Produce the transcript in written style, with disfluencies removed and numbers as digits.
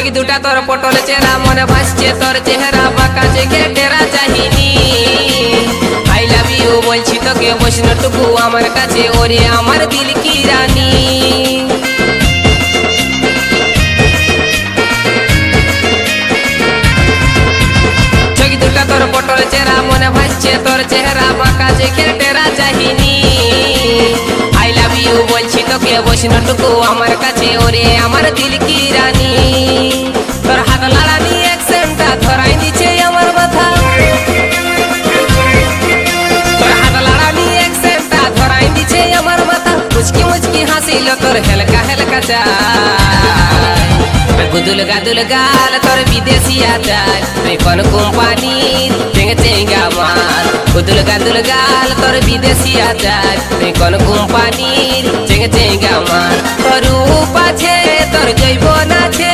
চোখ দুটা তোর পটল চেরা মনে ভাসছে তোর চেহারা বাঁকা চোখে টেরা চাহিনি আই লাভ ইউ বলছি তোকে বসনটুকু আমার কাছে ওরে আমার দিল কি রানী চোখ দুটা তোর পটল চেরা মনে ভাসছে তোর চেহারা বাঁকা চোখে টেরা চাহিনি আই লাভ ইউ বলছি তোকে বসনটুকু আমার কাছে ওরে আমার দিল কি রানী তোর হাত লাড়ানি অ্যাকসেন্টটা ধরাই দিচ্ছে আমার মাথা তোর হাত লাড়ানি অ্যাকসেন্টটা ধরাই দিচ্ছে আমার মাথা মুচকি মুচকি হাসিল তোর হেলকা হেলকা চাই গুদুল গাদুল গাল তোর বিদেশি আচার তুই কোন কোম্পানির চেঙ্গে চেঙ্গা মাল গুদুল গাদুল গাল তোর বিদেশি আচার তুই কোন কোম্পানির চেঙ্গে চেঙ্গা মাল তোর রূপ আছে তোর জৈবন আছে